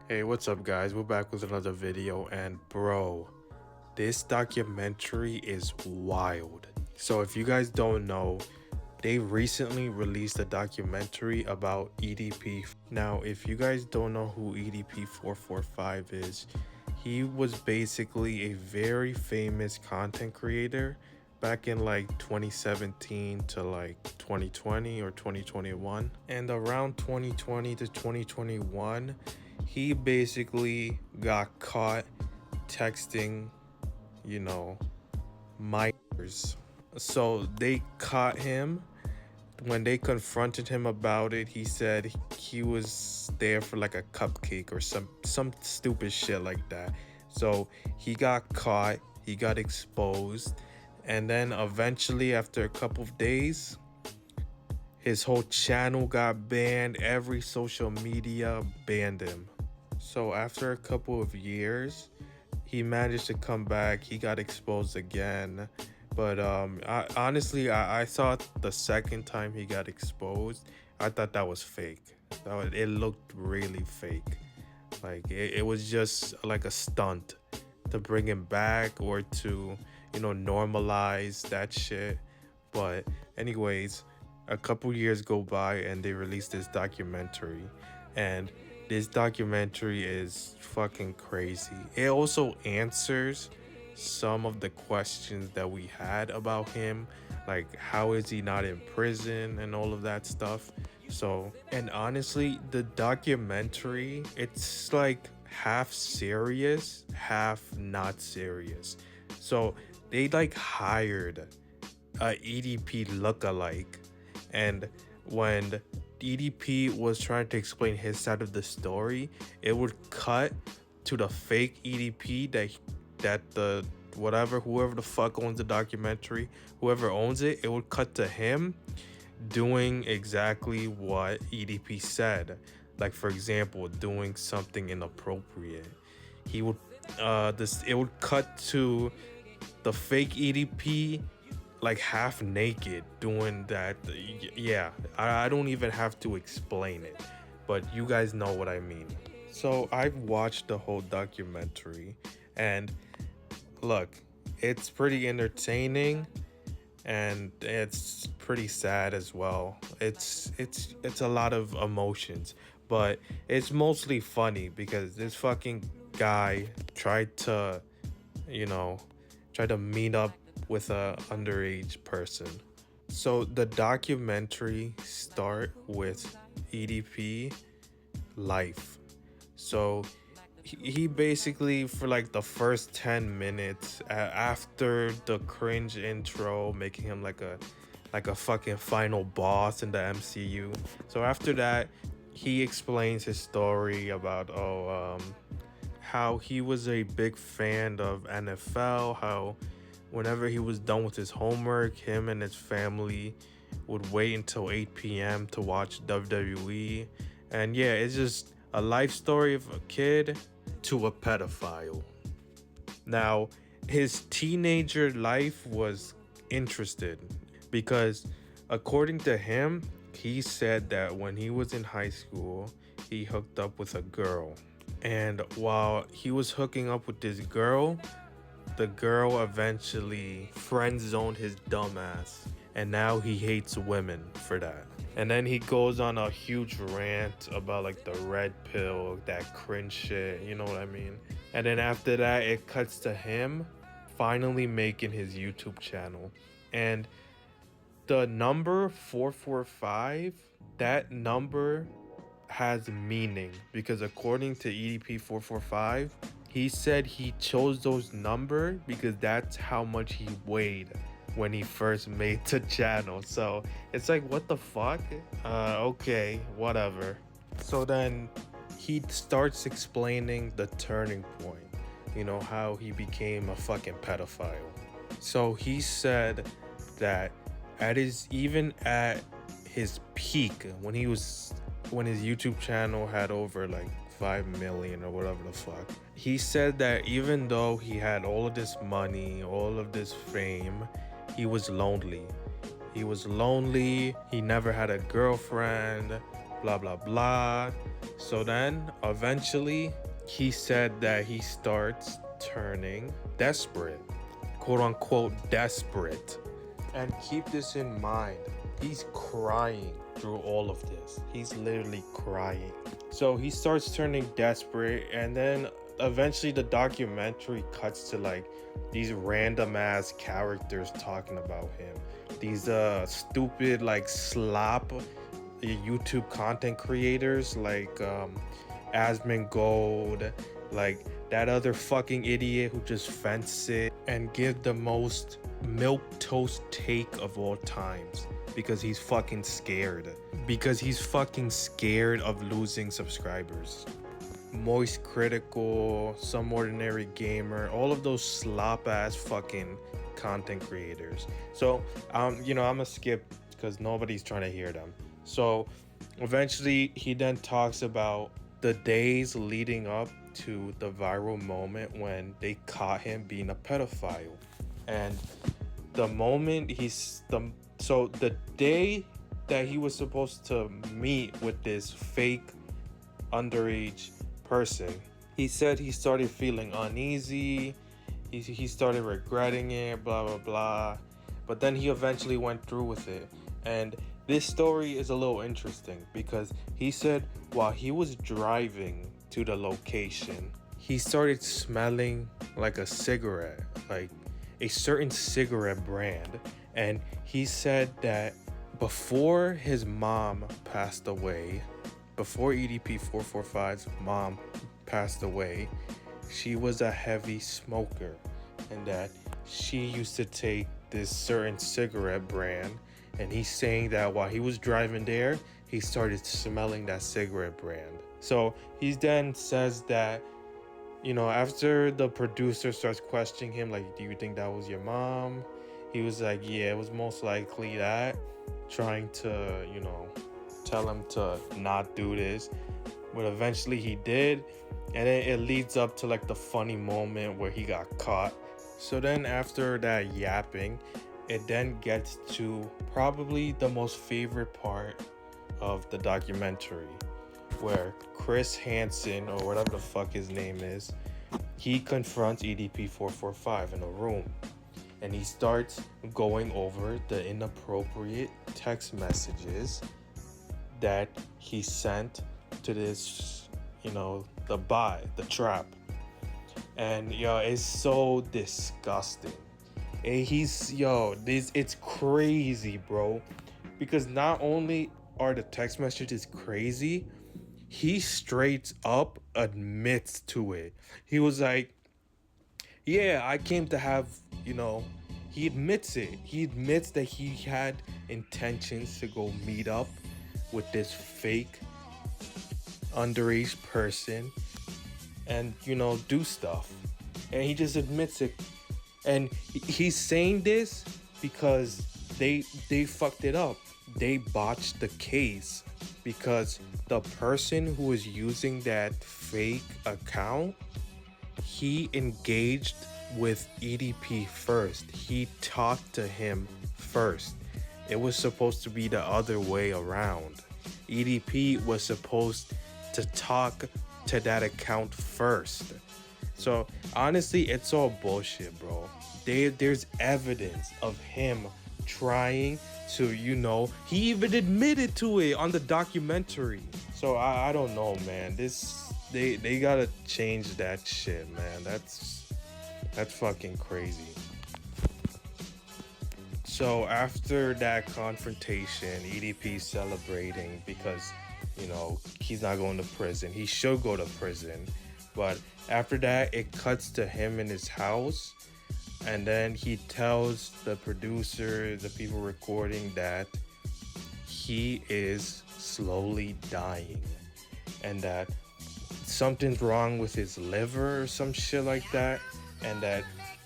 Hey, what's up, guys? We're back with another video, and bro, this documentary is wild. So, if you guys don't know, they recently released a documentary about EDP. Now, if you guys don't know who EDP445 is, he was basically a very famous content creator back in like 2017 to like 2020 or 2021. And around 2020 to 2021, he basically got caught texting, minors. So they caught him. When they confronted him about it, he said he was there for like a cupcake or some stupid shit like that. So he got caught, he got exposed, and then eventually after a couple of days, his whole channel got banned. Every social media banned him. So after a couple of years, he managed to come back. He got exposed again. But I thought the second time he got exposed, I thought that was fake. It looked really fake. Like it was just like a stunt to bring him back or to, normalize that shit. But anyways, a couple years go by and they released this documentary. And this documentary is fucking crazy. It also answers some of the questions that we had about him, like how is he not in prison and all of that stuff. So, and honestly, the documentary, it's like half serious, half not serious. So they like hired a EDP lookalike, and when EDP was trying to explain his side of the story, it would cut to the fake EDP that the whoever the fuck owns the documentary, whoever owns it, it would cut to him doing exactly what EDP said. Like, for example, doing something inappropriate. He would it would cut to the fake EDP like half naked doing that. Yeah, I don't even have to explain it, but you guys know what I mean. So I've watched the whole documentary, and look, it's pretty entertaining and it's pretty sad as well. It's a lot of emotions, but it's mostly funny because this fucking guy tried to, you know, meet up with a underage person. So the documentary start with EDP life. So he basically, for like the first 10 minutes, after the cringe intro making him like a fucking final boss in the MCU. So after that, he explains his story about how he was a big fan of NFL, how whenever he was done with his homework, him and his family would wait until 8 p.m. to watch WWE. And yeah, it's just a life story of a kid to a pedophile. Now, his teenager life was interesting because, according to him, he said that when he was in high school, he hooked up with a girl. And while he was hooking up with this girl, the girl eventually friend zoned his dumbass, and now he hates women for that. And then he goes on a huge rant about like the red pill, that cringe shit, you know what I mean? And then after that, it cuts to him finally making his YouTube channel. And the number 445, that number has meaning because according to EDP445, he said he chose those numbers because that's how much he weighed when he first made the channel. So it's like, what the fuck? Okay, whatever. So then he starts explaining the turning point, how he became a fucking pedophile. So he said that even at his peak, when his YouTube channel had over like 5 million or whatever the fuck, he said that even though he had all of this money, all of this fame, he was lonely. He never had a girlfriend. blah blah blah. So then eventually he said that he starts turning desperate, quote unquote desperate. And keep this in mind, he's crying through all of this. He's literally crying. So he starts turning desperate, and then eventually the documentary cuts to like these random ass characters talking about him. These stupid like slop YouTube content creators like Asmon Gold, like that other fucking idiot who just fence it and give the most milk toast take of all times because he's fucking scared. Because he's fucking scared of losing subscribers. Moist Critical, Some Ordinary Gamer, all of those slop ass fucking content creators. So I'm gonna skip because nobody's trying to hear them. So eventually he then talks about the days leading up to the viral moment when they caught him being a pedophile. And the moment the day that he was supposed to meet with this fake underage person, he said he started feeling uneasy, he started regretting it, blah blah blah, but then he eventually went through with it. And this story is a little interesting because he said while he was driving to the location, he started smelling like a cigarette, like a certain cigarette brand. And he said that before his mom passed away, before EDP445's mom passed away, she was a heavy smoker, and that she used to take this certain cigarette brand. And he's saying that while he was driving there, he started smelling that cigarette brand. So he then says that, after the producer starts questioning him, like, do you think that was your mom? He was like, yeah, it was most likely that, trying to, tell him to not do this. But eventually he did. And then it leads up to like the funny moment where he got caught. So then after that yapping, it then gets to probably the most favorite part of the documentary, where Chris Hansen, or whatever the fuck his name is, he confronts EDP445 in a room. And he starts going over the inappropriate text messages that he sent to this, the trap. And it's so disgusting. And it's crazy, bro. Because not only are the text messages crazy, he straight up admits to it. He was like, yeah, I came to have, he admits it. He admits that he had intentions to go meet up with this fake underage person and, do stuff. And he just admits it. And he's saying this because they fucked it up. They botched the case because the person who was using that fake account, he engaged with EDP first. He talked to him first. It was supposed to be the other way around. EDP was supposed to talk to that account first. So honestly, it's all bullshit, bro. There's evidence of him trying to, he even admitted to it on the documentary. So I don't know, man. They gotta change that shit, man. That's fucking crazy. So after that confrontation, EDP celebrating because, he's not going to prison. He should go to prison. But after that, it cuts to him in his house. And then he tells the producer, the people recording, that he is slowly dying. And that something's wrong with his liver or some shit like that. And that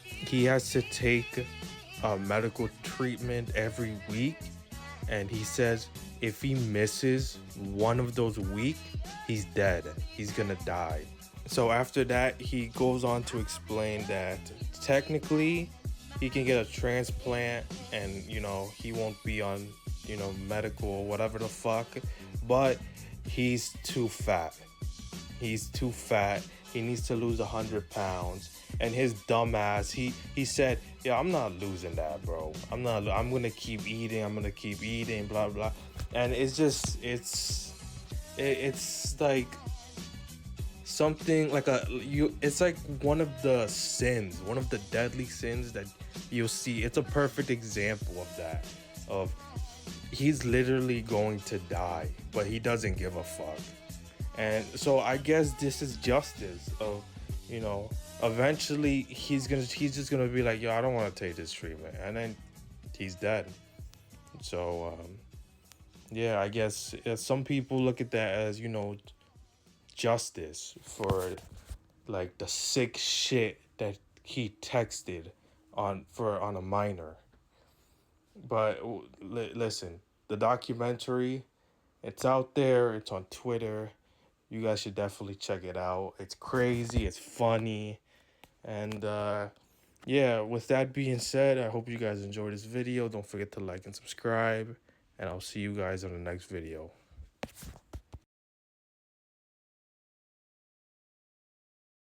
he has to take medical treatment every week. And he says if he misses one of those weeks, he's dead. He's gonna die. So after that, he goes on to explain that technically he can get a transplant and, he won't be on, medical or whatever the fuck. But he's too fat. He's too fat. He needs to lose 100 pounds. And his dumbass, he said, "Yeah, I'm not losing that, bro. I'm not. I'm gonna keep eating. I'm gonna keep eating. Blah blah." And it's just, it's like something like It's like one of the sins, one of the deadly sins that you'll see. It's a perfect example of that. Of he's literally going to die, but he doesn't give a fuck. And so I guess this is justice of, you know, eventually he's just gonna be like, yo, I don't want to take this treatment, and then he's dead. So yeah, I guess some people look at that as, justice for like the sick shit that he texted on a minor. But listen, the documentary, it's out there, it's on Twitter. You guys should definitely check it out. It's crazy, it's funny. And yeah, with that being said, I hope you guys enjoyed this video. Don't forget to like and subscribe. And I'll see you guys on the next video.